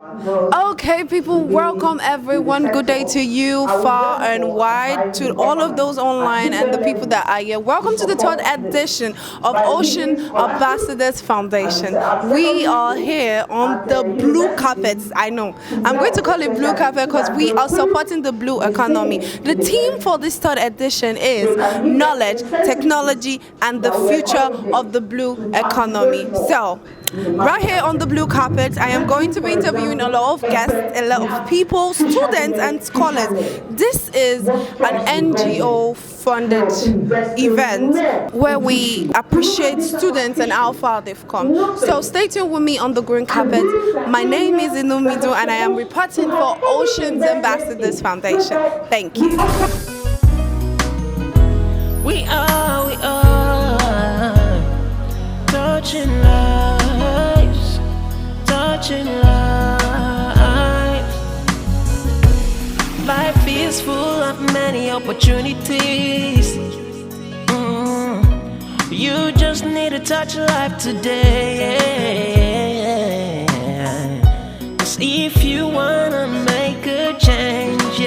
Okay, people, welcome everyone. Good day to you, far and wide, to all of those online and the people that are here. Welcome to the third edition of Ocean Ambassadors Foundation. We are here on the blue carpets. I know. I'm going to call it blue carpet because we are supporting the blue economy. The theme for this third edition is knowledge, technology, and the future of the blue economy. So, right here on the blue carpet, I am going to be interviewing a lot of guests, a lot of people, students and scholars. This is an NGO funded event where we appreciate students and how far they've come. So stay tuned with me on the green carpet. My name is Inumido and I am reporting for Oceans Ambassadors Foundation. Thank you. We are touching touching lives. Life is full of many opportunities. You just need to touch life today. 'Cause if you wanna make a change,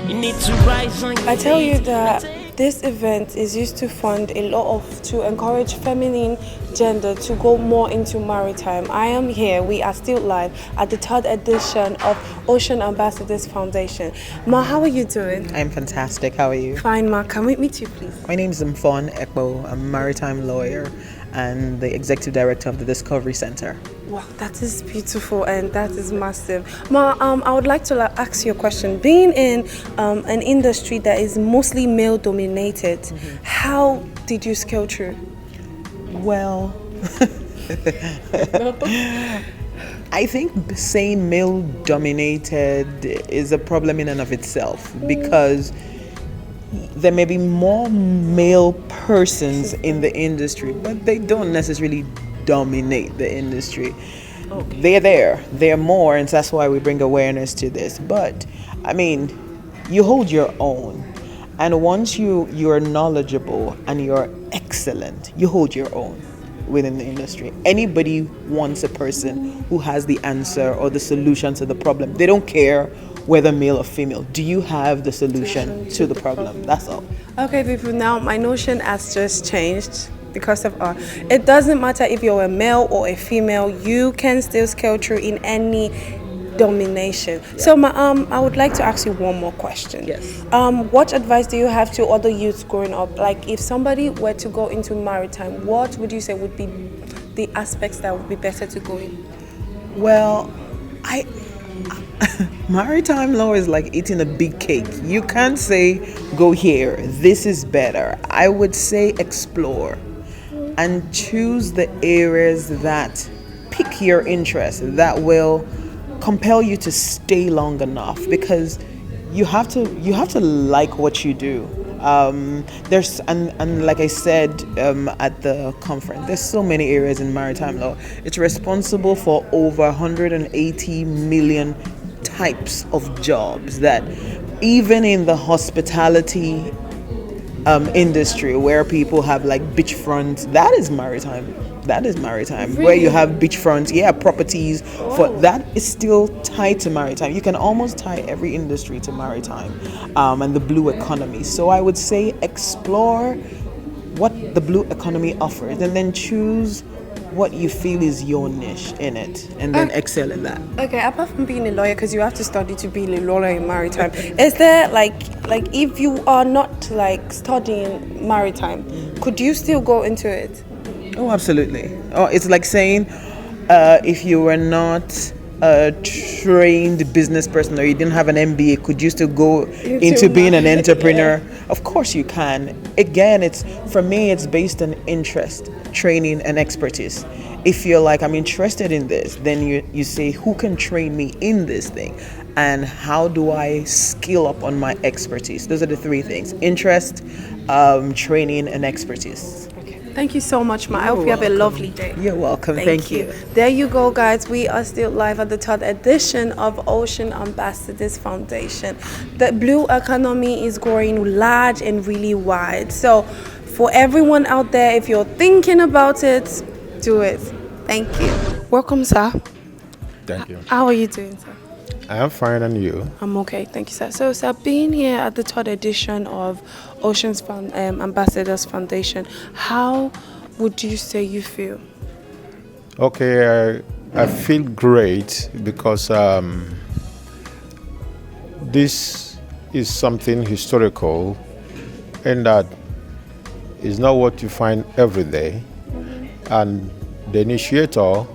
you need to rise on your I tell you feet. that this event is used to fund a lot to encourage feminine gender to go more into maritime. I am here, we are still live at the third edition of Ocean Ambassadors Foundation. Ma, how are you doing? I'm fantastic. How are you? Fine, Ma. Can we meet you, please? My name is Mfon Ekbo. I'm a maritime lawyer and the executive director of the Discovery Center. Wow, that is beautiful and that is massive. Ma, I would like to ask you a question. Being in an industry that is mostly male dominated, how did you scale through? Well, I think saying male dominated is a problem in and of itself because there may be more male persons in the industry, but they don't necessarily dominate the industry. Okay. They're more, and that's why we bring awareness to this. But I mean, you hold your own, and once you're knowledgeable and you're excellent, you hold your own within the industry. Anybody wants a person who has the answer or the solution to the problem. They don't care whether male or female. Do you have the solution to the problem? That's all. Okay, people, now my notion has just changed because of it doesn't matter if you're a male or a female, you can still scale through in any domination. Yeah. So I would like to ask you one more question. Yes. What advice do you have to other youths growing up? Like if somebody were to go into maritime, what would you say would be the aspects that would be better to go in? Well, maritime law is like eating a big cake. You can't say, go here, this is better. I would say explore and choose the areas that pique your interest, that will compel you to stay long enough, because you have to like what you do. There's and like I said at the conference, there's so many areas in maritime law. It's responsible for over 180 million types of jobs, that even in the hospitality industry where people have like beachfront, that is maritime. Really? Where you have beachfront, properties. For that is still tied to maritime. You can almost tie every industry to maritime and the blue economy. So I would say explore what the blue economy offers and then choose what you feel is your niche in it, and then excel in that. Okay, apart from being a lawyer, because you have to study to be a lawyer in maritime, is there like if you are not like studying maritime, could you still go into it? Oh, absolutely. Oh, it's like saying if you were not a trained business person or you didn't have an MBA, could you still go into being an entrepreneur? Yeah. Of course you can. Again, for me, it's based on interest, training, and expertise. If you're like, I'm interested in this, then you say, who can train me in this thing? And how do I skill up on my expertise? Those are the three things: interest, training, and expertise. Thank you so much, Ma. I hope you have a lovely day. You're welcome. Thank you. There you go, guys. We are still live at the third edition of Ocean Ambassadors Foundation. The blue economy is growing large and really wide. So for everyone out there, if you're thinking about it, do it. Thank you. Welcome, sir. Thank you. How are you doing, sir? I am fine, and you? I'm okay, thank you, sir. So, sir, being here at the third edition of Ocean's Ambassadors Foundation, how would you say you feel? Okay, I feel great because this is something historical, and that is not what you find every day. And the initiator,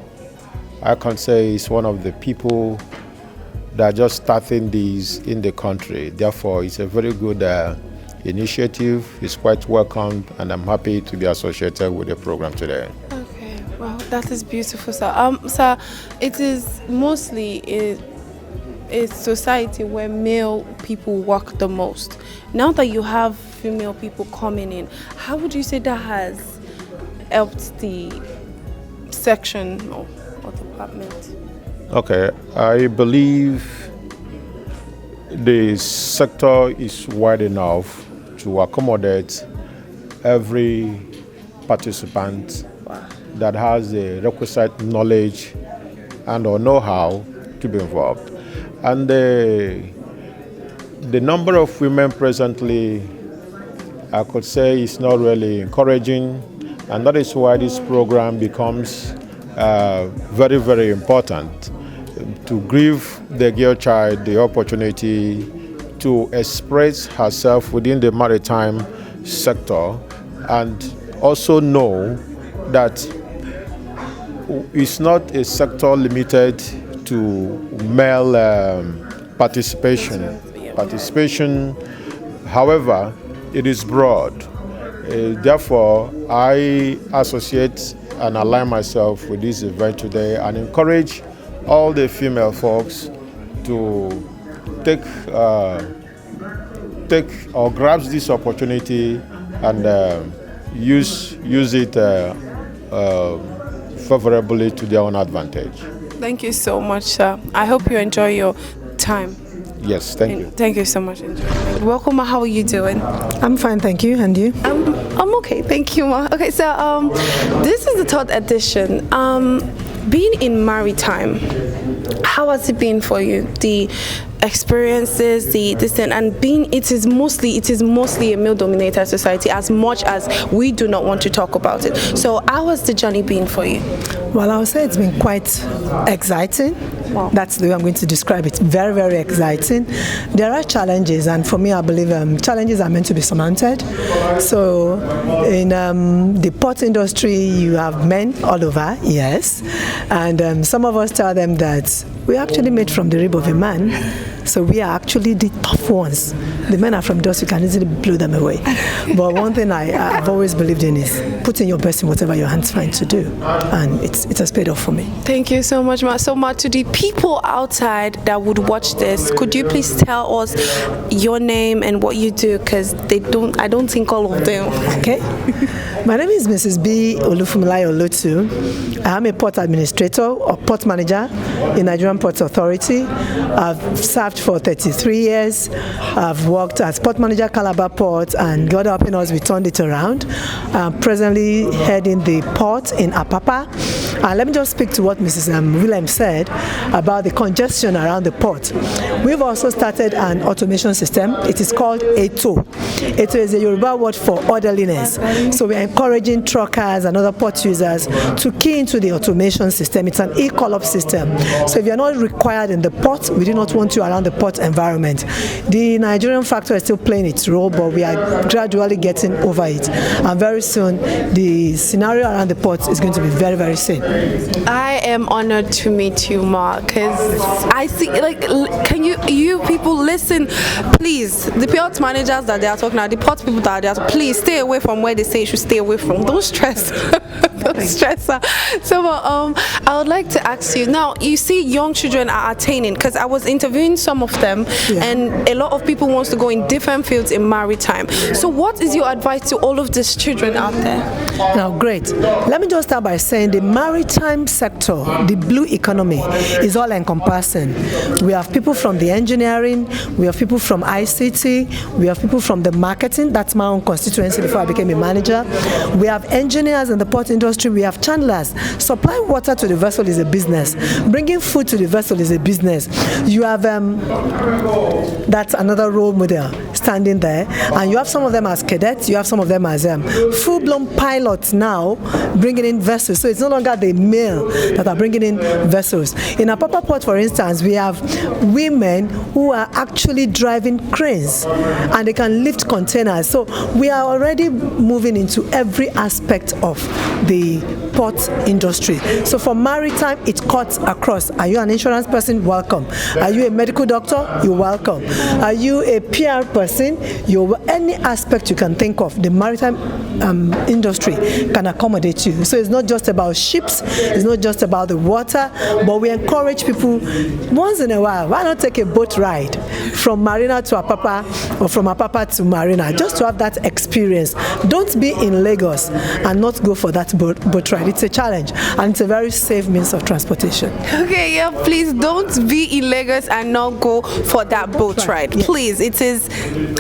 I can say, is one of the people that are just starting these in the country. Therefore, it's a very good initiative. It's quite welcomed, and I'm happy to be associated with the program today. Okay, well, that is beautiful, sir. Sir, it is mostly a society where male people work the most. Now that you have female people coming in, how would you say that has helped the section or department? Okay, I believe the sector is wide enough to accommodate every participant that has the requisite knowledge and or know-how to be involved. And the number of women presently, I could say, is not really encouraging, and that is why this program becomes very, very important, to give the girl child the opportunity to express herself within the maritime sector, and also know that it's not a sector limited to male participation. However, it is broad. Therefore, I associate and align myself with this event today and encourage all the female folks to take or grasp this opportunity and use it favorably to their own advantage. Thank you so much, sir. I hope you enjoy your time. Yes, thank you. Thank you so much. Welcome, ma. How are you doing? I'm fine, thank you. And you? I'm okay, thank you, ma. Okay, so this is the third edition. Being in Maritime, how has it been for you? The experiences, it is mostly a male-dominated society, as much as we do not want to talk about it. So how has the journey been for you? Well, I would say it's been quite exciting. Wow. That's the way I'm going to describe it. Very, very exciting. There are challenges, and for me, I believe challenges are meant to be surmounted. So in the port industry, you have men all over, yes. And some of us tell them that we're actually made from the rib of a man. So we are actually the tough ones. The men are from dust, you can easily blow them away. But one thing I've always believed in is putting your best in whatever your hands find to do. And it's a paid off for me. Thank you so much, ma. So much to the people outside that would watch this. Could you please tell us your name and what you do? Because I don't think all of them. Okay. My name is Mrs. B. Olufumilayo Olotu. I am a port administrator or port manager in Nigerian Ports Authority. I've served for 33 years. I've worked as port manager Calabar Port, and God helping us, we turned it around. I'm presently heading the port in Apapa. Let me just speak to what Mrs. Williams said about the congestion around the port. We've also started an automation system. It is called ETO. ETO is a Yoruba word for orderliness. So we're encouraging truckers and other port users to key into the automation system. It's an e-call-up system. So if you're not required in the port, we do not want you around the port environment. The Nigerian factor is still playing its role, but we are gradually getting over it. And very soon, the scenario around the port is going to be very, very safe. I am honored to meet you, Ma, because I see, can you people listen, please, the port managers that they are talking about, the port people that they are, please stay away from where they say you should stay away from. Don't stress. Don't stress. So, I would like to ask you, now, you see young children are attaining, because I was interviewing some of them, and a lot of people wants to go in different fields in maritime. So what is your advice to all of these children out there? Now, great. Let me just start by saying the maritime sector, the blue economy, is all encompassing. We have people from the engineering, we have people from ICT, we have people from the marketing. That's my own constituency before I became a manager. We have engineers in the port industry, we have chandlers. Supplying water to the vessel is a business. Bringing food to the vessel is a business. You have, that's another role model standing there. And you have some of them as cadets, you have some of them as full-blown pilots now bringing in vessels. So it's no longer the male that are bringing in vessels. In Apapa Port, for instance, we have women who are actually driving cranes and they can lift containers. So we are already moving into every aspect of the port industry. So for maritime, it cuts across. Are you an insurance person? Welcome. Are you a medical doctor? You're welcome. Are you a PR person? Any aspect you can think of, the maritime industry can accommodate you. So it's not just about ships, it's not just about the water, but we encourage people once in a while, why not take a boat ride from Marina to Apapa or from Apapa to Marina, just to have that experience. Don't be in Lagos and not go for that boat ride. It's a challenge and it's a very safe means of transportation. Okay, yeah, please don't be in Lagos and not go for that boat ride. Yes. Please, it is,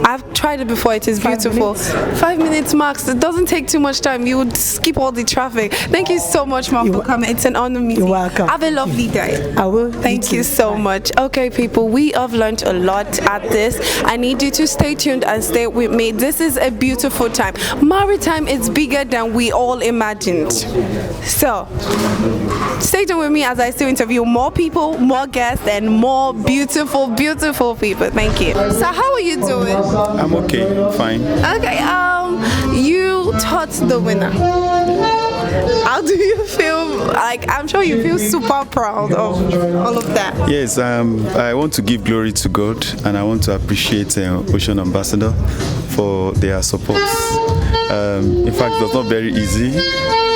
I've tried it before, it is beautiful. 5 minutes. 5 minutes max, it doesn't take too much time, you would skip all the traffic. Thank you so much, Mom, for coming. It's an honor meeting. You're welcome. Have a lovely day. I will. Thank you so much. Okay, people, we have learned a lot at this. I need you to stay tuned and stay with me. This is a beautiful time. Maritime is bigger than we all imagined. So, stay tuned with me as I still interview more people, more guests, and more beautiful, beautiful people. Thank you. So, how are you doing? I'm okay, fine. Okay, you taught the winner. How do you feel? Like, I'm sure you feel super proud of all of that. Yes, I want to give glory to God and I want to appreciate Ocean Ambassador for their support. In fact, it's not very easy.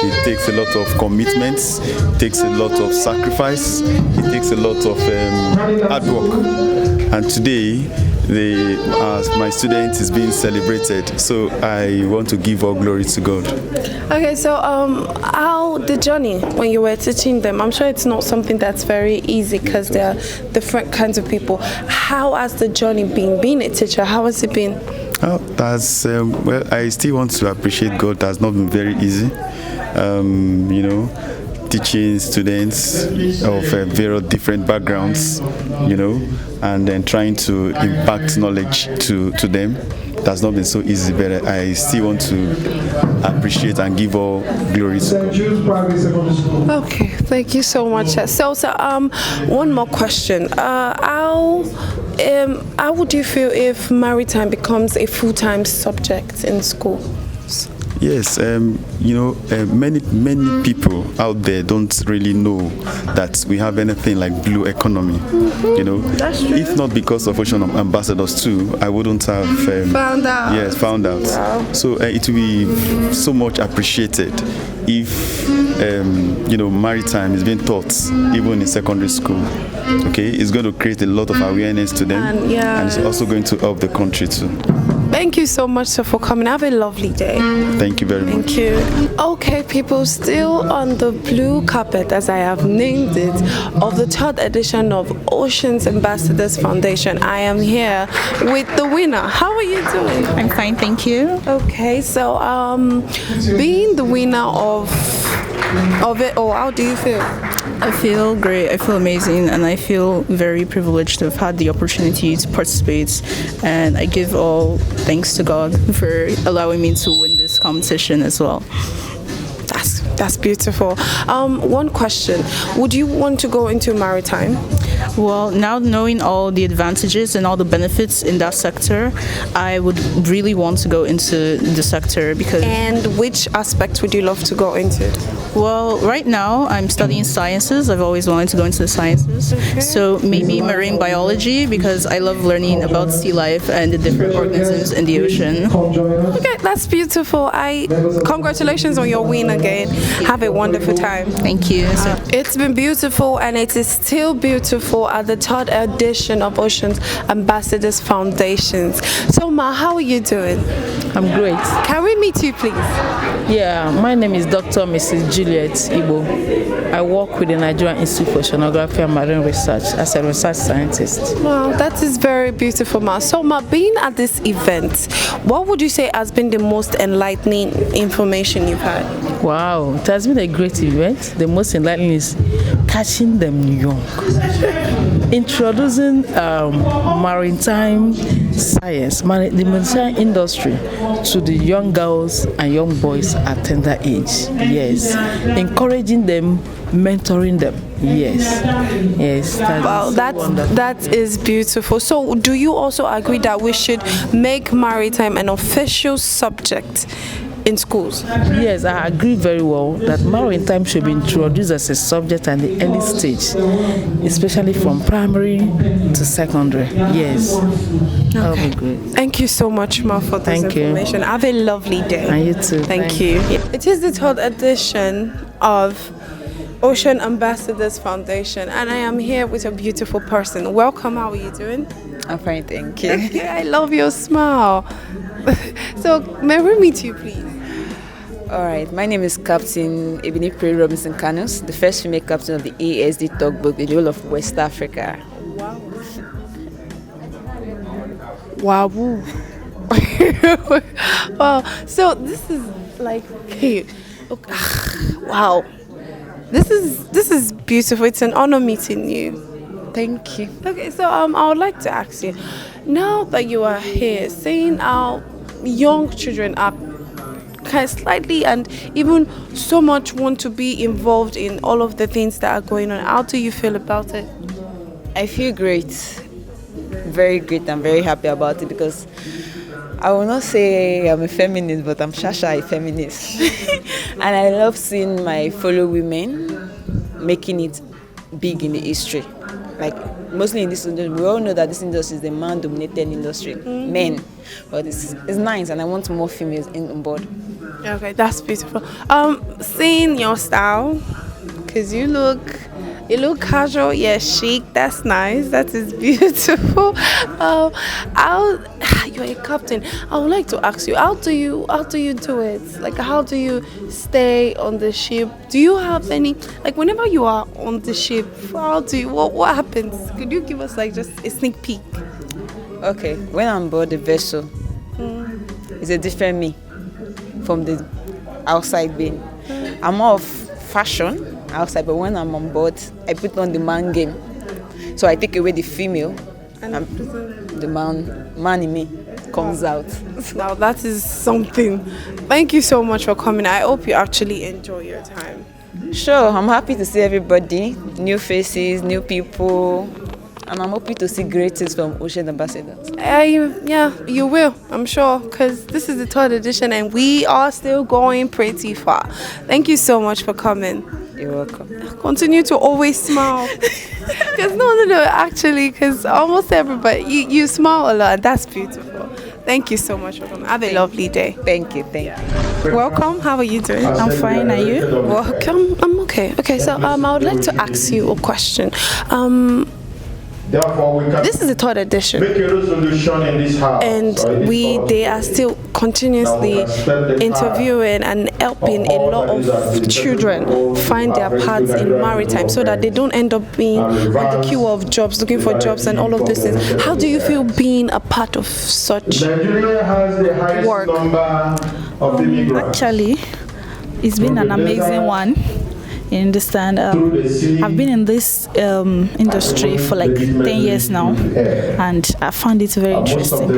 It takes a lot of commitments, it takes a lot of sacrifice, it takes a lot of hard work. And today, my student is being celebrated, so I want to give all glory to God. Okay, so how the journey when you were teaching them? I'm sure it's not something that's very easy because there are different kinds of people. How has the journey been? Being a teacher, how has it been? Oh, that's well. I still want to appreciate God. That's not been very easy. Teaching students of very different backgrounds, and then trying to impact knowledge to them. That's not been so easy, but I still want to appreciate and give all glory to God. Okay, thank you so much. So, one more question. How would you feel if maritime becomes a full-time subject in school? Yes, many people out there don't really know that we have anything like blue economy. That's true. If not because of Ocean Ambassadors too, I wouldn't have found out. Yes, found out. Wow. So it will be so much appreciated if maritime is being taught even in secondary school. Okay, it's going to create a lot of awareness to them, and it's also going to help the country too. Thank you so much, sir, for coming. Have a lovely day. Thank you very much. Thank you. Okay, people, still on the blue carpet, as I have named it, of the third edition of Ocean's Ambassadors Foundation. I am here with the winner. How are you doing? I'm fine, thank you. Okay, so being the winner of it, how do you feel? I feel great, I feel amazing, and I feel very privileged to have had the opportunity to participate, and I give all thanks to God for allowing me to win this competition as well. That's beautiful. One question, would you want to go into maritime? Well, now knowing all the advantages and all the benefits in that sector, I would really want to go into the sector because... And which aspect would you love to go into? Well, right now I'm studying sciences. I've always wanted to go into the sciences. Okay. So maybe marine biology because I love learning about sea life and the different organisms in the ocean. Okay, that's beautiful. Congratulations on your win again. Have a wonderful time. Thank you. It's been beautiful and it is still beautiful people at the third edition of Ocean's Ambassadors Foundations. So, Ma, how are you doing? I'm great. Can we meet you, please? Yeah, my name is Dr. Mrs. Juliet Igbo. I work with the Nigerian Institute for Oceanography and Marine Research as a research scientist. Wow, that is very beautiful, Ma. So, Ma, being at this event, what would you say has been the most enlightening information you've had? Wow, it has been a great event. The most enlightening is catching them young. Introducing maritime science, the maritime industry to the young girls and young boys at tender age. Yes. Encouraging them, mentoring them. Yes. Yes. Wow, that is beautiful. So, do you also agree that we should make maritime an official subject in schools? Yes, I agree very well that maritime should be introduced as a subject at the early stage, especially from primary to secondary. Yes, that would be great. Thank you so much, Ma, for this information. Have a lovely day. And you too. Thank you. It is the third edition of Ocean Ambassadors Foundation, and I am here with a beautiful person. Welcome. How are you doing? I'm fine, thank you. Yeah, I love your smile. So, may we meet you, please? All right, my name is Captain Ebony Prey Robinson Canus, the first female captain of the ASD tugboat, the Jewel of West Africa. Wow. Wow. So this is like, hey, okay. Wow. This is beautiful. It's an honor meeting you. Thank you. Okay, so I would like to ask you, now that you are here, seeing how young children are kind of slightly and even so much want to be involved in all of the things that are going on, how do you feel about it? I feel great. Very great. I'm very happy about it because I will not say I'm a feminist, but I'm Shasha, a feminist. And I love seeing my fellow women making it big in the history. Like, mostly in this industry, we all know that this industry is a man-dominated industry, men. But it's nice, and I want more females on board. Okay, that's beautiful. Seeing your style, because you look casual, yeah, chic. That's nice. That is beautiful. You're a captain. I would like to ask you, how do you do it? Like, how do you stay on the ship? Do you have any, like, whenever you are on the ship, what happens? Could you give us like just a sneak peek? Okay, when I'm aboard the vessel, it's a different me from the outside being. I'm more of fashion outside, but when I'm on board, I put on the man game. So I take away the female, and the man in me comes out. Now that is something. Thank you so much for coming. I hope you actually enjoy your time. Sure, I'm happy to see everybody, new faces, new people, and I'm happy to see great things from Ocean Ambassadors. Yeah, you will, I'm sure, because this is the third edition and we are still going pretty far. Thank you so much for coming. You're welcome. Continue to always smile. Because no, actually, because almost everybody, you smile a lot. That's beautiful. Thank you so much for coming. Have a lovely day. Thank you. Welcome. How are you doing? I'm fine. Are you? Welcome. I'm okay. Okay, so I would like to ask you a question. This is the third edition, make a resolution in this house, and they are still continuously interviewing and helping a lot of children find their paths in maritime so that they don't end up being on the queue of jobs, looking for jobs and all of these things. How do you feel being a part of such Nigeria has the highest work? number of immigrants. Actually, it's been an amazing one. You understand? I've been in this industry for like 10 years now, and I found it very interesting.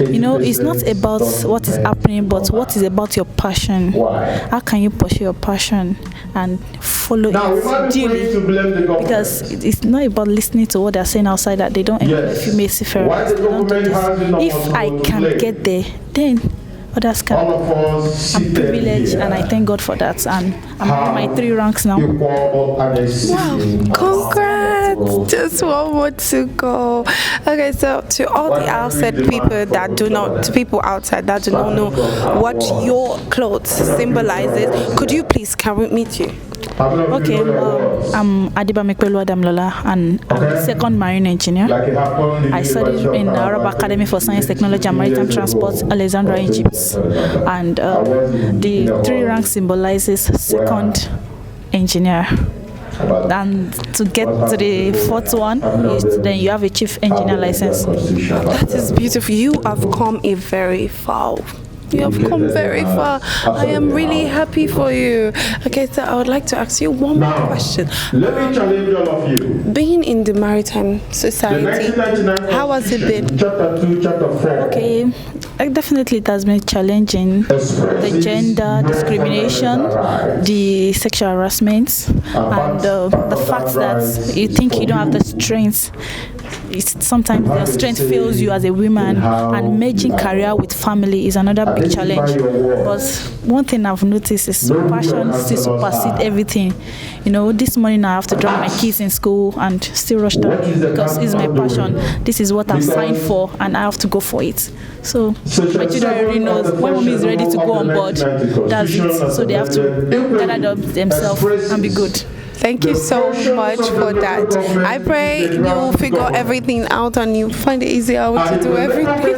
You know, it's not about what is happening, but what is about your passion. How can you pursue your passion and follow it dearly? Because it's not about listening to what they're saying outside that they don't employ female seafarers. They don't do this. If I can get there, then others can. I'm privileged and I thank God for that, and I'm in my 3 ranks now. Wow, congrats! Just one more to go. Okay, so to all the outside people that do not, to people outside that do not know what your clothes symbolizes, could you please, can we meet you? Okay, I'm Adiba Mekwelu Adamlola, and I'm the second marine engineer. I studied in the Arab Academy for Science, Technology and Maritime Transport, Alexandria, Egypt. And the 3 rank symbolizes second engineer. And to get to the 4th one, then you have a chief engineer license. That is beautiful. You have come a very far. You have come very far. I am really happy for you. Okay, so I would like to ask you one more question. Let me challenge all of you. Being in the maritime society, how has it been? Chapter 2, chapter 4. Okay, definitely it has been challenging. The gender discrimination, the sexual harassment, and the fact that you think you don't have the strength. Sometimes the strength fails you as a woman, and merging career with family is another big challenge. But one thing I've noticed is passion still supersedes everything. You know, this morning I have to drop my kids in school and still rush them because it's my passion. This is what I've signed for, and I have to go for it. So my children already know when mommy is ready to go on board, that's it. So they have to gather themselves and be good. Thank you so much for that. I pray you will figure everything out and you find it easier to do everything.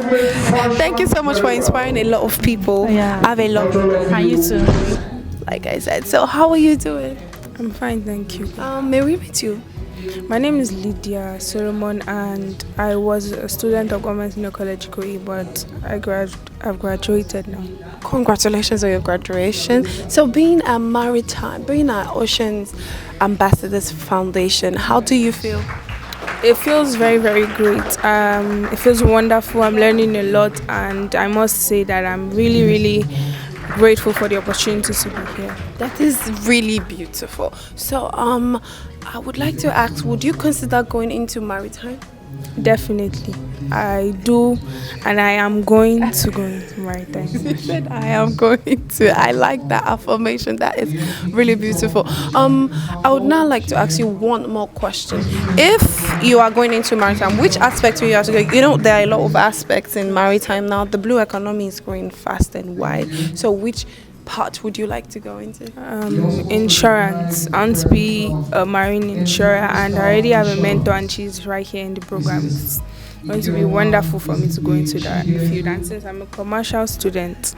Thank you so much for inspiring a lot of people. Yeah. Have a lovely day. And you too. Like I said. So how are you doing? I'm fine, thank you. May we meet you? My name is Lydia Solomon, and I was a student of Government Senior College Kogi, but I've graduated now. Congratulations on your graduation. So being a Maritime, being an Oceans Ambassadors Foundation, how do you feel? It feels very, very great. It feels wonderful. I'm learning a lot, and I must say that I'm really, really grateful for the opportunity to be here. That is really beautiful. So I would like to ask, would you consider going into Maritime? Definitely. I do, and I am going to go into Maritime. You said I am going to. I like that affirmation. That is really beautiful. I would now like to ask you one more question. If you are going into Maritime, which aspect will you have to go? You know, there are a lot of aspects in Maritime now. The blue economy is growing fast and wide. So which part would you like to go into? Insurance. I want to be a marine insurer, and I already have a mentor, and she's right here in the program. It's going to be wonderful for me to go into that field, and since I'm a commercial student,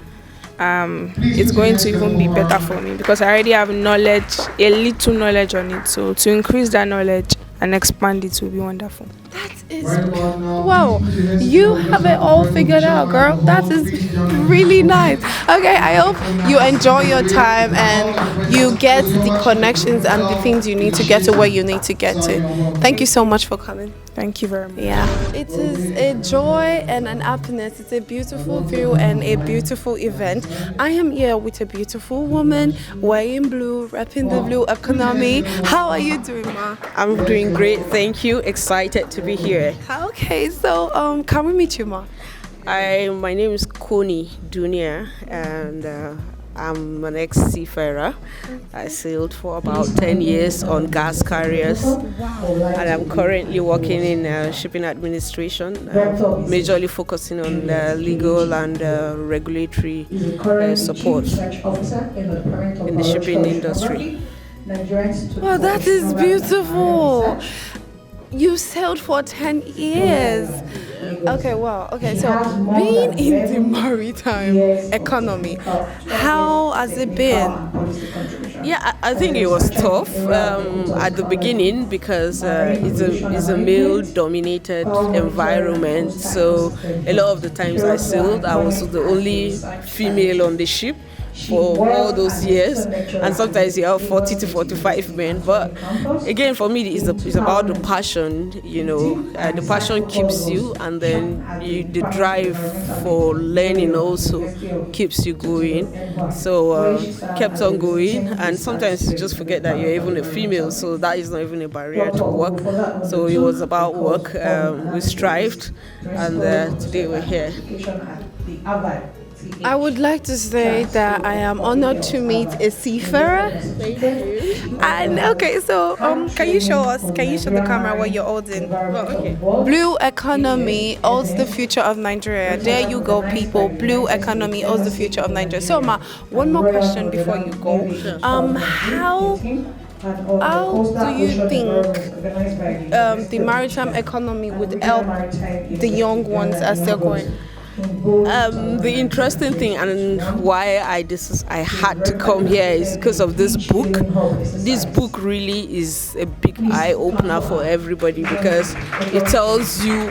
it's going to even be better for me because I already have knowledge, a little knowledge on it. So to increase that knowledge and expand it will be wonderful. That is, wow, you have it all figured out, girl. That is really nice. Okay, I hope you enjoy your time and you get the connections and the things you need to get to where you need to get to. Thank you so much for coming. Thank you very much. Yeah, it is a joy and an happiness. It's a beautiful view and a beautiful event. I am here with a beautiful woman wearing blue, repping the blue economy. How are you doing, ma? I'm doing great, thank you. Excited to be here. Okay, so can we meet you, ma? My name is Koni Dunia, and I'm an ex-seafarer. I sailed for about 10 years on gas carriers, and I'm currently working in shipping administration, majorly focusing on legal and regulatory support in the shipping industry. Wow, that is beautiful. You sailed for 10 years. Okay, wow. Okay, so being in the maritime economy, how has it been? Yeah, I think it was tough at the beginning because it's a male-dominated environment. So a lot of the times I sailed, I was the only female on the ship for all those years, and sometimes you have 40 to 45 men. But again, for me, it's about the passion. You know, the passion keeps you, and then the drive for learning also keeps you going. So kept on going, and sometimes you just forget that you're even a female, so that is not even a barrier to work. So it was about work. We strived, and today we're here. I would like to say that I am honored to meet a seafarer. Thank you. And okay, so can you show the camera what you're holding? Oh, okay. Blue economy holds the future of Nigeria. There you go, people. Blue economy holds the future of Nigeria. So, Ma, one more question before you go. How do you think the maritime economy would help the young ones as they're going? The interesting thing and why I had to come here is because of this book. This book really is a big eye opener for everybody because it tells you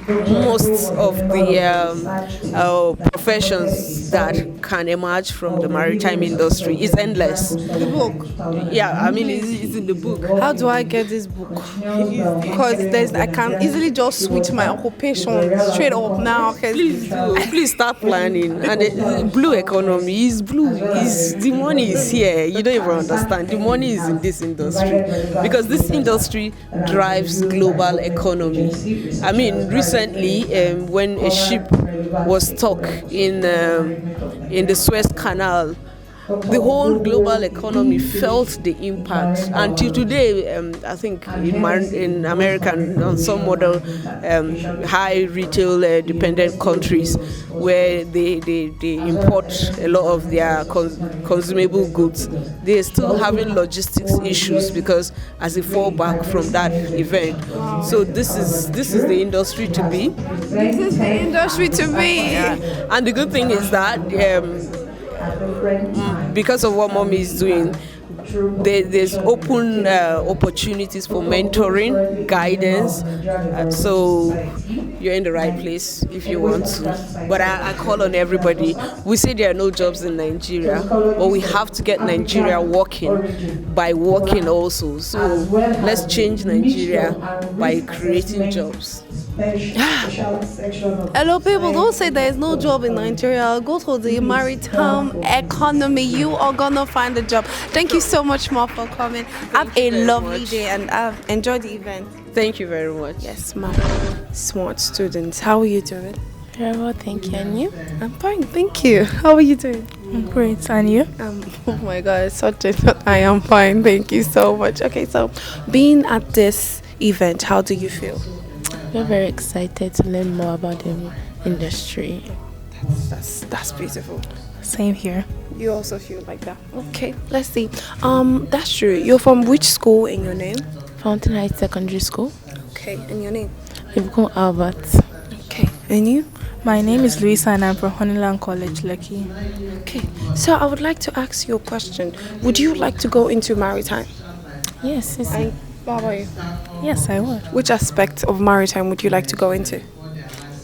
most of the professions that can emerge from the maritime industry. It's endless. The book? Yeah, I mean it's in the book. How do I get this book? Because I can easily just switch my occupation straight up now. Please start planning. And the blue economy is blue. The money is here. You don't even understand. The money is in this industry because this industry drives global economy. I mean, recently when a ship was stuck in the Suez Canal, the whole global economy felt the impact. Until today, I think in America and on some other high retail dependent countries where they import a lot of their consumable goods, they're still having logistics issues because as a fallback from that event. So this is the industry to be. This is the industry to be. Yeah. And the good thing is that because of what Mommy is doing, there's open opportunities for mentoring, guidance. So you're in the right place if you want to. But I call on everybody. We say there are no jobs in Nigeria, but we have to get Nigeria working by working also. So let's change Nigeria by creating jobs. Hello, people. Don't say there is no job in Nigeria. Go to the maritime economy. You are gonna find a job. Thank you so much, Ma, for coming. Have a lovely day and enjoy the event. Thank you very much. Yes, Ma. Smart students. How are you doing? Very well, thank you. And you? I'm fine, thank you. How are you doing? I'm great. And you? Oh my God, it's such a. I am fine. Thank you so much. Okay, so being at this event, how do you feel? We're very excited to learn more about the industry. That's beautiful. Same here. You also feel like that? Okay, let's see. That's true. You're from which school in your name? Fountain Heights Secondary School. Okay, and your name? Ibukun Albert. Okay, and you? My name is Louisa and I'm from Honeyland College, Lekki. Okay, so I would like to ask you a question. Would you like to go into maritime? Yes. How about you? Yes, I would. Which aspect of maritime would you like to go into?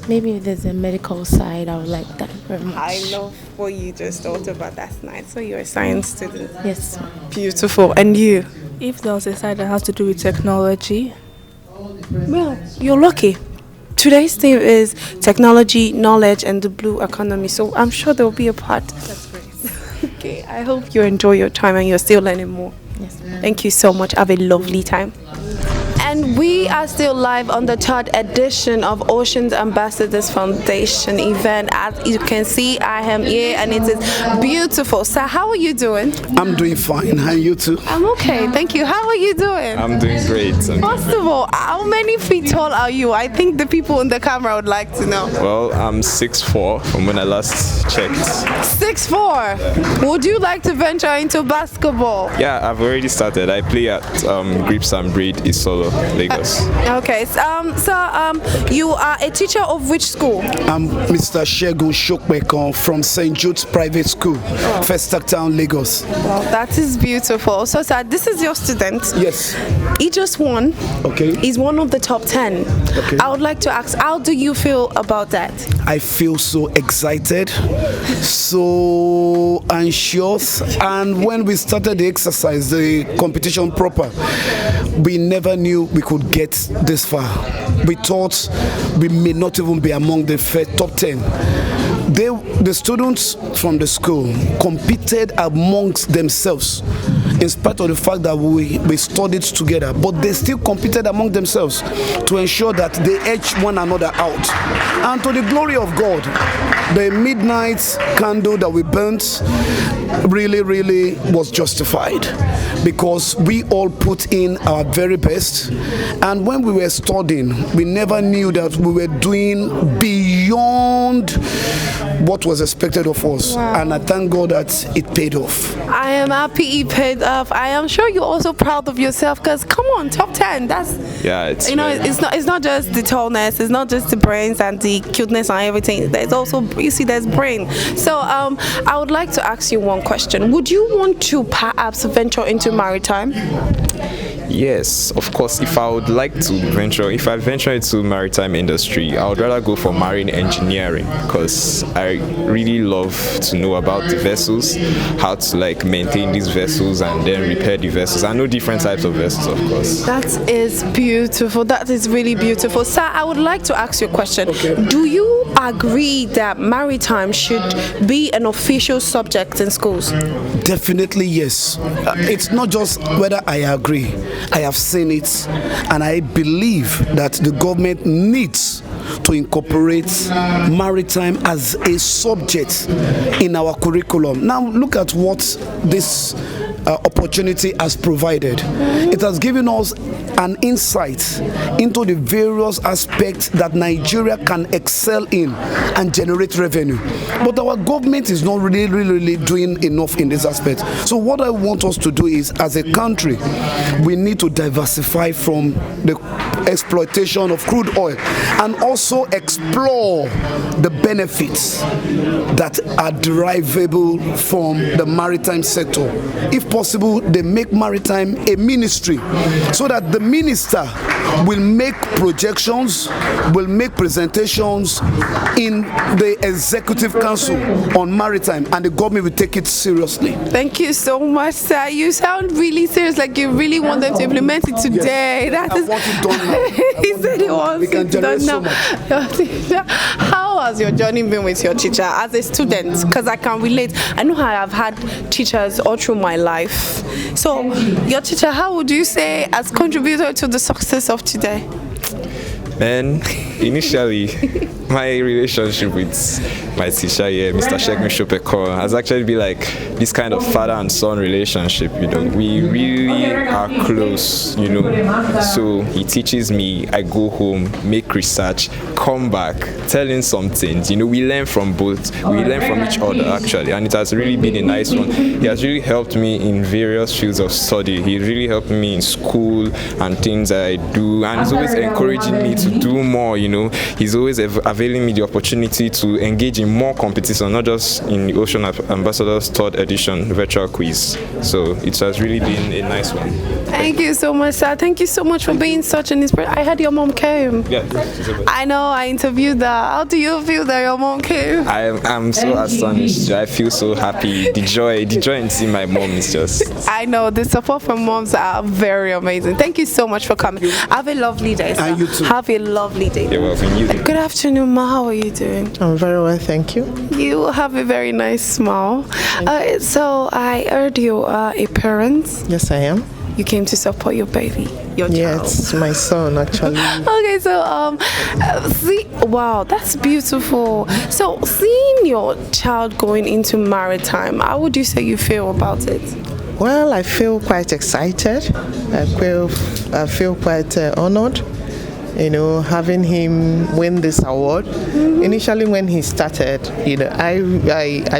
Maybe if there's a medical side, I would like that very much. I love what you just thought about. That's nice. So you're a science student? Yes. Beautiful. And you? If there's a side that has to do with technology. Well, you're lucky. Today's theme is technology, knowledge, and the blue economy. So I'm sure there will be a part. That's great. Okay, I hope you enjoy your time and you're still learning more. Yes. Thank you so much. Have a lovely time. And we are still live on the third edition of Ocean's Ambassadors Foundation event. As you can see, I am here and it is beautiful. So how are you doing? I'm doing fine. How are you too? I'm okay, thank you. How are you doing? I'm doing great. First of all, how many feet tall are you? I think the people on the camera would like to know. Well, I'm 6'4" from when I last checked. 6'4". Would you like to venture into basketball? Yeah, I've already started. I play at Grips and Breed Isolo, Lagos. Okay, so you are a teacher of which school? I'm Mr. Shegun Shokbekon from St. Jude's Private School, Festac Town, Lagos. Wow, that is beautiful. So, sir, this is your student. Yes. He just won. Okay. He's one of the top 10. Okay. I would like to ask, how do you feel about that? I feel so excited, so anxious, and when we started the exercise, the competition proper, we never knew we could get this far. We thought we may not even be among the top 10. The students from the school competed amongst themselves in spite of the fact that we studied together, but they still competed among themselves to ensure that they edged one another out. And to the glory of God, the midnight candle that we burnt really was justified, because we all put in our very best. And when we were studying, we never knew that we were doing beyond what was expected of us. Wow. And I thank God that it paid off. I am happy it paid off. I am sure you're also proud of yourself, because come on, top 10. That's, Yeah, it's it's not just the tallness, it's not just the brains and the cuteness and everything. There's also, you see, there's brain. So I would like to ask you one question. Would you want to perhaps venture into maritime? Yes, of course. If I venture into maritime industry, I would rather go for marine engineering, because I really love to know about the vessels, how to like maintain these vessels and then repair the vessels. I know different types of vessels, of course. That is beautiful. That is really beautiful. Sir, I would like to ask you a question. Okay. Do you agree that maritime should be an official subject in schools? Definitely yes. It's not just whether I agree. I have seen it, and I believe that the government needs to incorporate maritime as a subject in our curriculum. Now look at what this opportunity has provided. It has given us an insight into the various aspects that Nigeria can excel in and generate revenue. But our government is not really doing enough in this aspect. So what I want us to do is, as a country, we need to diversify from the exploitation of crude oil and also explore the benefits that are derivable from the maritime sector. If possible, they make maritime a ministry, so that the minister will make projections, will make presentations in the executive council on maritime, and the government will take it seriously. Thank you so much, sir. You sound really serious, like you really want them to implement it today. Yes. That is, I want it done now. He said he wants it done now. How has your journey been with your teacher as a student? Because I can relate. I know how I've had teachers all through my life. So, your teacher, how would you say has contributed to the success of today? Man, initially, my relationship with my teacher here, Mr. Sheikh Shopeko, has actually been like this kind of father and son relationship, you know. We really are close, you know. So he teaches me, I go home, make research, come back, tell him some things. You know, we learn from both. We learn from each other, actually, and it has really been a nice one. He has really helped me in various fields of study. He really helped me in school and things I do, and he's always encouraging me to do more, you know. He's always availing me the opportunity to engage in more competition, not just in the Ocean Ambassadors 3rd edition virtual quiz. So it has really been a nice one. Thank you so much, sir. Thank you so much for being such an inspiration. I heard your mom came. Yeah. I know, I interviewed her. How do you feel that your mom came? I'm so astonished. I feel so happy. The joy in seeing my mom is just... I know, the support from moms are very amazing. Thank you so much for coming. Have a lovely day, sir. And you too. Have a lovely day. You're welcome. You too. Good afternoon, ma. How are you doing? I'm very well, thank you. You have a very nice smile. So I heard you are a parent. Yes, I am. You came to support your baby, your child. Yes, my son actually. Okay, so see, wow, that's beautiful. So seeing your child going into maritime, how would you say you feel about it? Well, I feel quite excited. I feel quite honored. You know, having him win this award. Initially, when he started, you know, I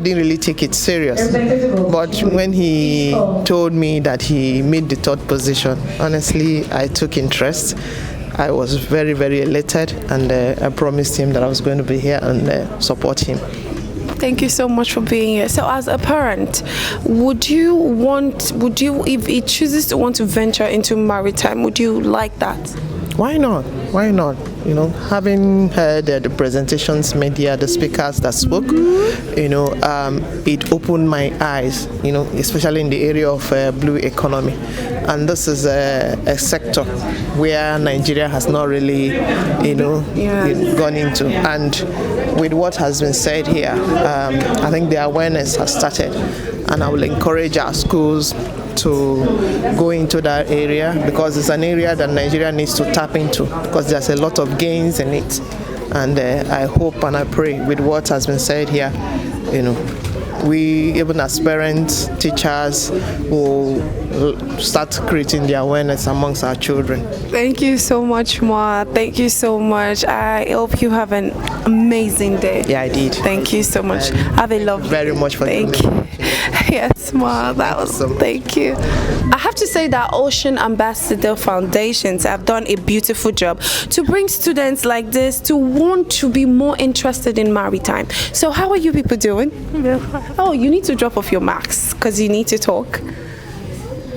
didn't really take it serious. But when he told me that he made the 3rd position, honestly, I took interest. I was very, very elated, and I promised him that I was going to be here and support him. Thank you so much for being here. So as a parent, would you, if he chooses to want to venture into maritime, would you like that? Why not? Why not? You know, having heard the presentations made here, the speakers that spoke, you know, it opened my eyes, you know, especially in the area of blue economy. And this is a sector where Nigeria has not really, you know, gone into. And with what has been said here, I think the awareness has started. And I will encourage our schools to go into that area, because it's an area that Nigeria needs to tap into, because there's a lot of gains in it. And I hope and I pray with what has been said here, we, even as parents, teachers, will start creating the awareness amongst our children. Thank you so much, Ma. Thank you so much. I hope you have an amazing day. Yeah, I did. Thank you so much. Have a lovely Very much for Thank you. Yes, Ma. That was thank you. I have to say that Ocean Ambassador Foundations have done a beautiful job to bring students like this to want to be more interested in maritime. So how are you people doing? Oh, you need to drop off your marks because you need to talk.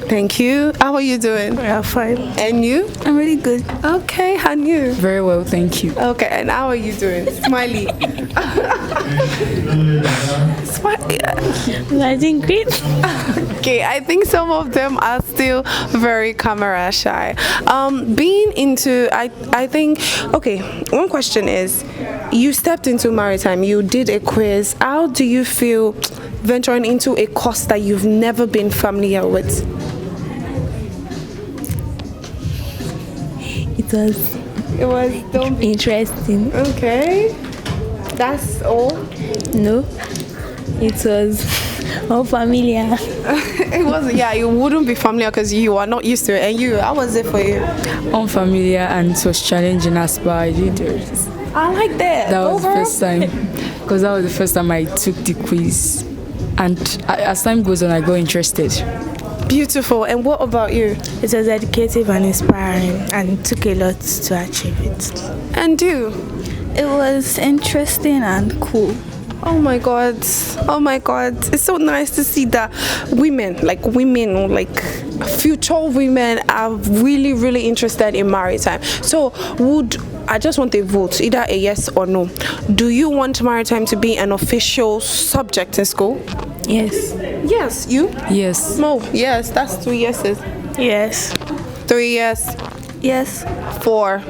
Thank you. How are you doing? Yeah, fine. And you? I'm really good. Okay, and you? Very well, thank you. Okay, and how are you doing? Smiley. Smiley. I doing great. Okay, I think some of them are still very camera shy. Being into, I think, okay, one question is, you stepped into maritime, you did a quiz. How do you feel venturing into a course that you've never been familiar with? It was interesting. Okay. That's all? No. It was unfamiliar. It wasn't, yeah, you wouldn't be familiar because you are not used to it. And you, how was it for you? Unfamiliar, and it was challenging as per I did it. I like that. That was the first time. Because that was the first time I took the quiz. And as time goes on, I got interested. Beautiful. And what about you? It was educative and inspiring, and it took a lot to achieve it. And you? It was interesting and cool. Oh my God. Oh my God. It's so nice to see that women, like future women are really, really interested in maritime. So I just want a vote, either a yes or no. Do you want maritime to be an official subject in school? Yes. Yes, you? Yes. No, yes, that's 3 yeses. Yes. 3 yes. Yes. 4.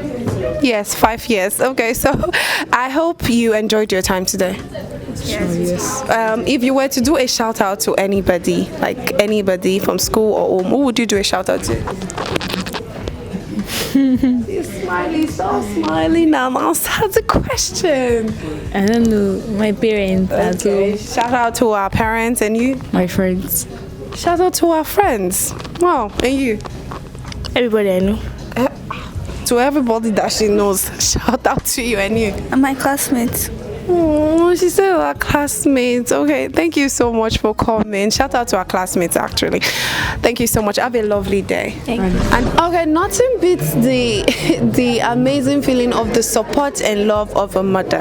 Yes, 5 years. Okay, so I hope you enjoyed your time today. Yes. If you were to do a shout out to anybody, like anybody from school or home, who would you do a shout out to? You're smiling, so smiling now. Answer the question. I don't know. My parents. Okay. Shout out to our parents, and you? My friends. Shout out to our friends. Wow. And you? Everybody I know. To everybody that she knows. Shout out to you and you. And my classmates. Oh, she said our classmates. Okay, thank you so much for coming. Shout out to our classmates, actually. Thank you so much. Have a lovely day. Thank you. And okay, nothing beats the amazing feeling of the support and love of a mother.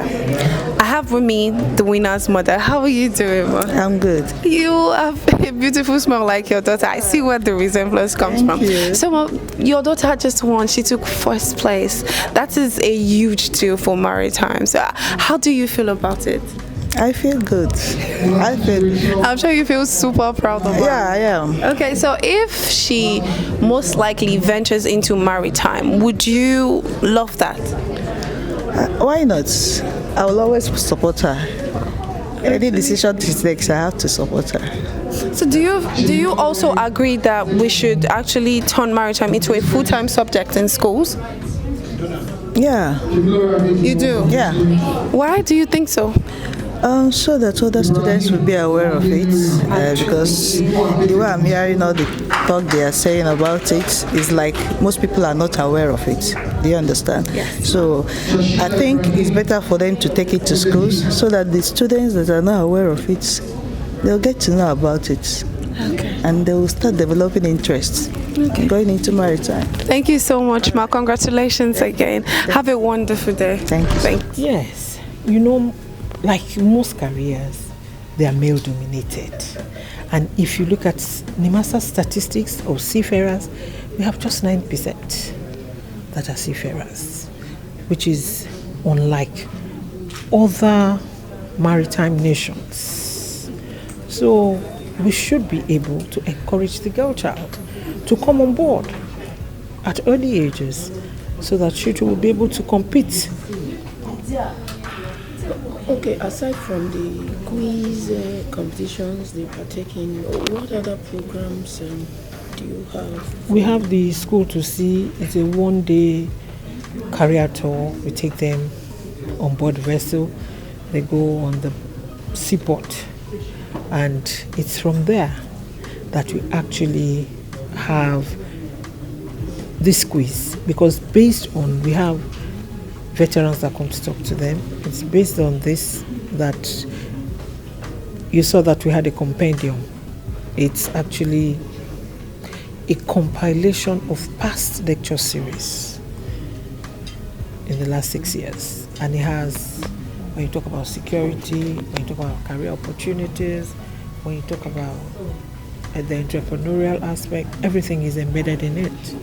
I have with me the winner's mother. How are you doing, Ma? I'm good. You have a beautiful smile like your daughter. I see where the resemblance comes from. You. So, your daughter just won. She took first place. That is a huge deal for Maritime. So, how do you feel about it? I feel good. I'm sure you feel super proud of her. Yeah, I am. Okay, so if she most likely ventures into Maritime, would you love that? Why not? I will always support her. Any decision she takes, I have to support her. So do you also agree that we should actually turn Maritime into a full-time subject in schools? Yeah. You do? Yeah. Why do you think so? So that other students will be aware of it, because the way I'm hearing all the talk they are saying about it is like most people are not aware of it. Do you understand? Yes. So I think it's better for them to take it to schools so that the students that are not aware of it, they'll get to know about it. Okay. And they will start developing interest. Okay. Going into Maritime. Thank you so much, Ma. Congratulations again. Have a wonderful day. Thank you. Thank you. Yes. You know, like most careers, they are male dominated. And if you look at NIMASA statistics of seafarers, we have just 9% that are seafarers, which is unlike other maritime nations. So we should be able to encourage the girl child to come on board at early ages so that children will be able to compete. Okay, aside from the quiz competitions they partake in, what other programs do you have? We have the School to See. It's a one-day career tour. We take them on-board vessel, they go on the seaport. And it's from there that we actually have this quiz, because based on, we have veterans that come to talk to them. It's based on this that you saw that we had a compendium. It's actually a compilation of past lecture series in the last 6 years. And it has, when you talk about security, when you talk about career opportunities, when you talk about the entrepreneurial aspect, everything is embedded in it.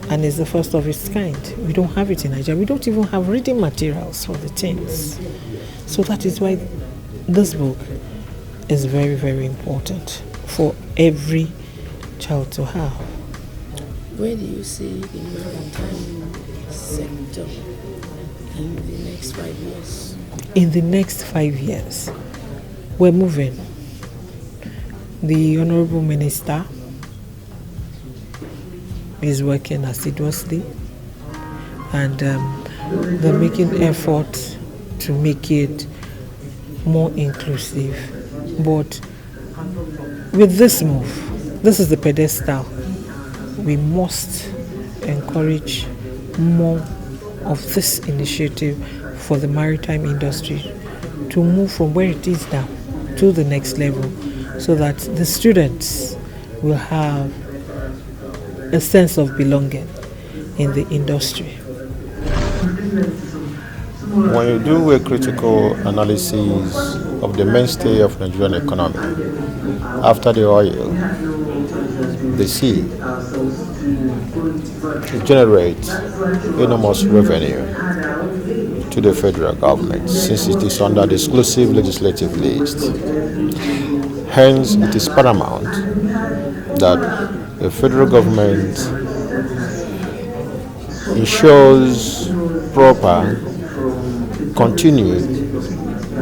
And it's the first of its kind. We don't have it in Nigeria. We don't even have reading materials for the teens. So that is why this book is very, very important for every child to have. Where do you see the maritime sector in the next 5 years? In the next 5 years, we're moving. The Honorable Minister is working assiduously, and they're making effort to make it more inclusive. But with this move, this is the pedestal. We must encourage more of this initiative for the maritime industry to move from where it is now to the next level, so that the students will have a sense of belonging in the industry. When you do a critical analysis of the mainstay of Nigerian economy, after the oil, the sea, it generates enormous revenue to the federal government, since it is under the exclusive legislative list. Hence, it is paramount that the federal government ensures proper, continued,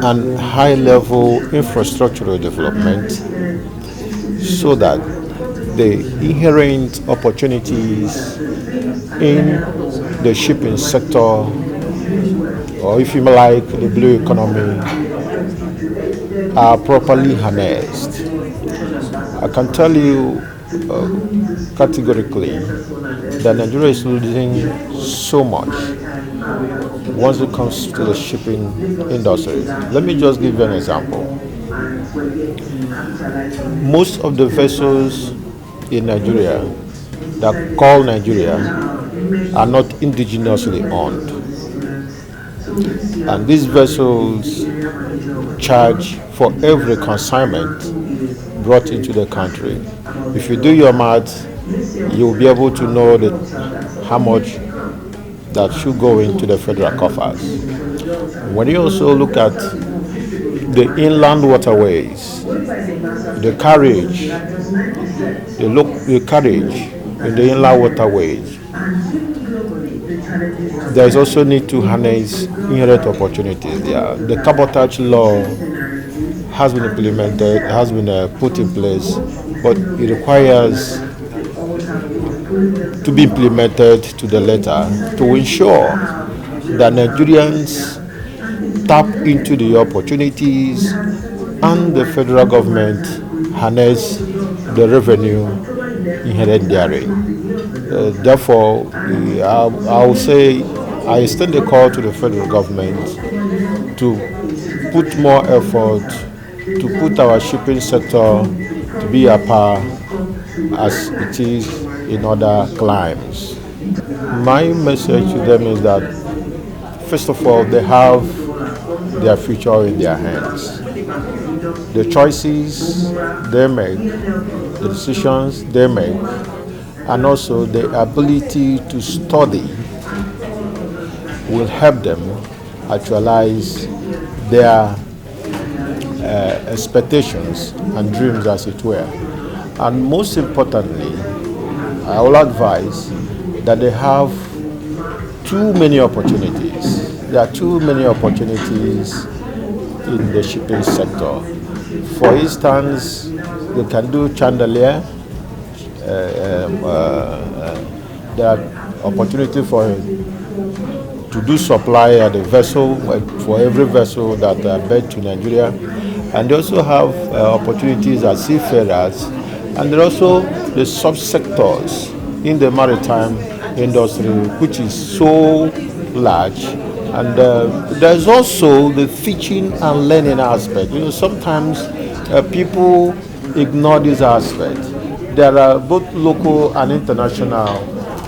and high-level infrastructural development, so that the inherent opportunities in the shipping sector, or if you like, the blue economy, are properly harnessed. I can tell you categorically that Nigeria is losing so much once it comes to the shipping industry. Let me just give you an example. Most of the vessels in Nigeria that call Nigeria are not indigenously owned. And these vessels charge for every consignment brought into the country. If you do your math, you'll be able to know how much that should go into the federal coffers. When you also look at the inland waterways, the carriage, the carriage in the inland waterways, there is also need to harness inherent opportunities there. The cabotage law has been implemented, has been put in place, but it requires to be implemented to the letter to ensure that Nigerians tap into the opportunities and the federal government harness the revenue inherent therein. Therefore, I will say I extend a call to the federal government to put more effort to put our shipping sector to be a par as it is in other climes. My message to them is that, first of all, they have their future in their hands. The choices they make, the decisions they make, and also the ability to study will help them actualize their expectations and dreams, as it were. And most importantly, I will advise that they have too many opportunities. There are too many opportunities in the shipping sector. For instance, they can do chandelier. There are opportunities for to do supply at the vessel for every vessel that bed to Nigeria, and they also have opportunities as seafarers, and there are also the subsectors in the maritime industry, which is so large. And there's also the teaching and learning aspect. Sometimes people ignore this aspect. There are both local and international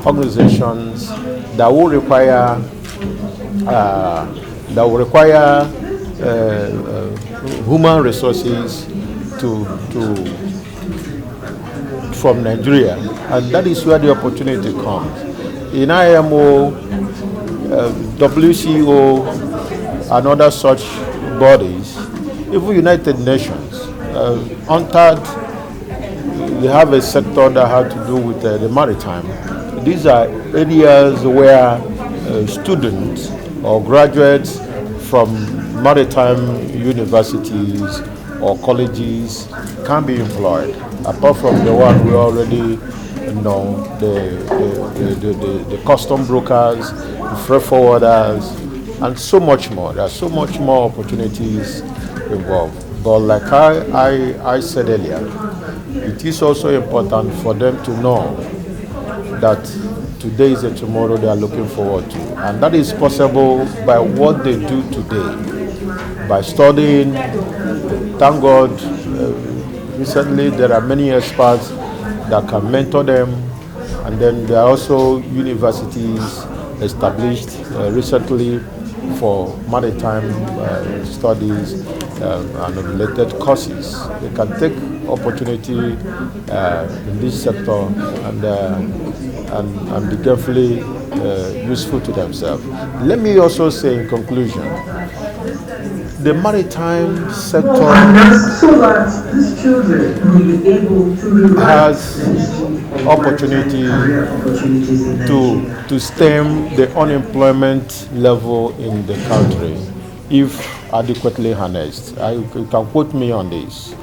organizations that will require human resources from Nigeria, and that is where the opportunity comes. In IMO, WCO, and other such bodies, even United Nations, UNTAD, they have a sector that has to do with the maritime. These are areas where students or graduates from maritime universities or colleges can be employed. Apart from the one we already know, the custom brokers, the freight forwarders, and so much more. There are so much more opportunities involved. But like I said earlier, it is also important for them to know that today is a tomorrow they are looking forward to. And that is possible by what they do today, by studying. Thank God, recently there are many experts that can mentor them, and then there are also universities established recently for maritime studies and related courses. They can take opportunity in this sector and be carefully useful to themselves. Let me also say in conclusion, the maritime sector has opportunity to stem the unemployment level in the country if adequately harnessed. You can quote me on this.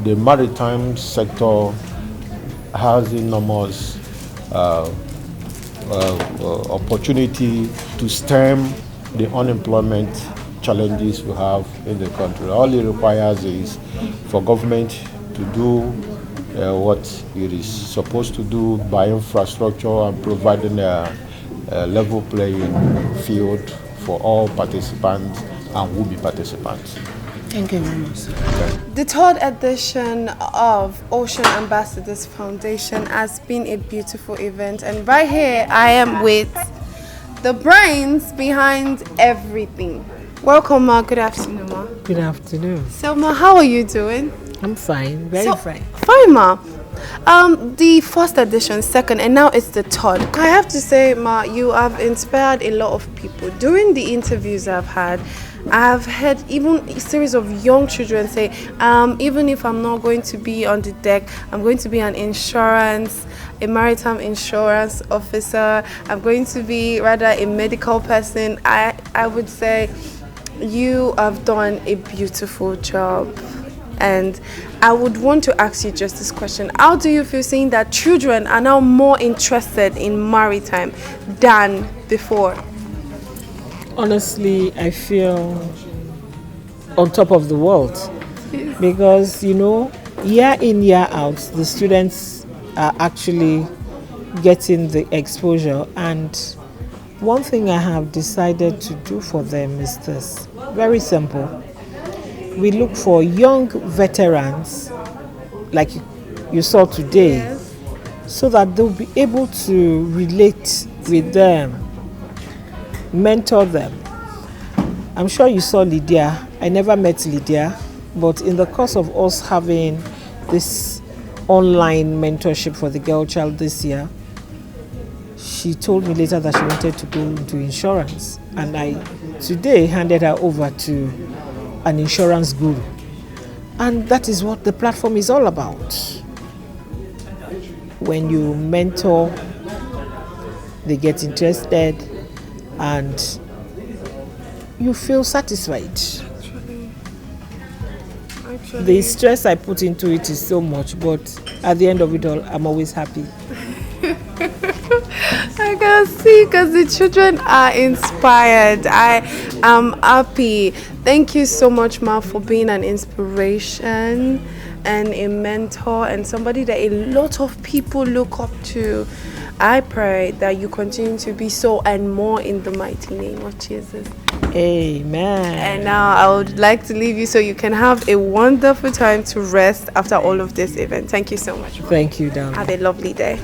The maritime sector has enormous opportunity to stem the unemployment challenges we have in the country. All it requires is for government to do what it is supposed to do by infrastructure and providing a level playing field for all participants and will-be participants. Thank you very much. The third edition of Ocean Ambassadors Foundation has been a beautiful event, and right here I am with the brains behind everything. Welcome, Ma. Good afternoon, Ma. Good afternoon. So, Ma, how are you doing? I'm fine, very fine. Fine, Ma. The first edition, second, and now it's the third. I have to say, Ma, you have inspired a lot of people. During the interviews I've had, I've had even a series of young children say, even if I'm not going to be on the deck, I'm going to be a maritime insurance officer, I'm going to be rather a medical person. I would say you have done a beautiful job. And I would want to ask you just this question. How do you feel seeing that children are now more interested in maritime than before? Honestly, I feel on top of the world because, year in, year out, the students are actually getting the exposure. And one thing I have decided to do for them is this, very simple. We look for young veterans like you saw today, yes, so that they'll be able to relate with them, mentor them. I'm sure you saw Lydia. I never met Lydia, but in the course of us having this online mentorship for the girl child this year, she told me later that she wanted to go into insurance, and I today handed her over to an insurance guru. And that is what the platform is all about. When you mentor, they get interested and you feel satisfied. Actually. The stress I put into it is so much, but at the end of it all, I'm always happy. I can see because the children are inspired. I am happy. Thank you so much, Ma, for being an inspiration and a mentor and somebody that a lot of people look up to. I pray that you continue to be so and more in the mighty name of Jesus. Amen. And now I would like to leave you so you can have a wonderful time to rest after all of this event. Thank you so much. Thank you, darling. Have a lovely day.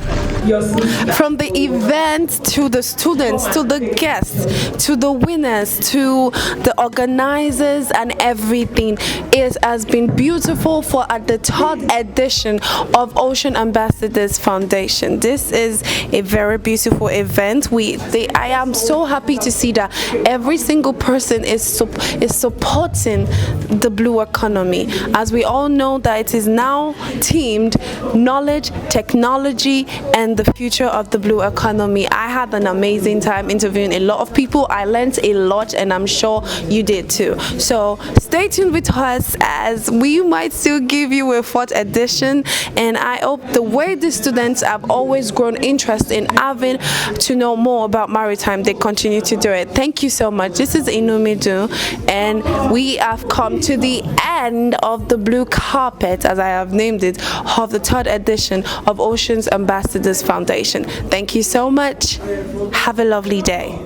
From the event to the students, to the guests, to the winners, to the organizers and everything, it has been beautiful for at the third edition of Ocean Ambassadors Foundation. This is a very beautiful event. I am so happy to see that every single person is supporting the blue economy. As we all know that it is now themed knowledge, technology, and the future of the blue economy. I had an amazing time interviewing a lot of people. I learned a lot, and I'm sure you did too. So stay tuned with us as we might still give you a fourth edition, and I hope the way the students have always grown interest in having to know more about Maritime, they continue to do it. Thank you so much. This is Inumidu, and we have come to the end of the blue carpet, as I have named it, of the third edition of Ocean's Ambassadors Foundation. Thank you so much. Have a lovely day.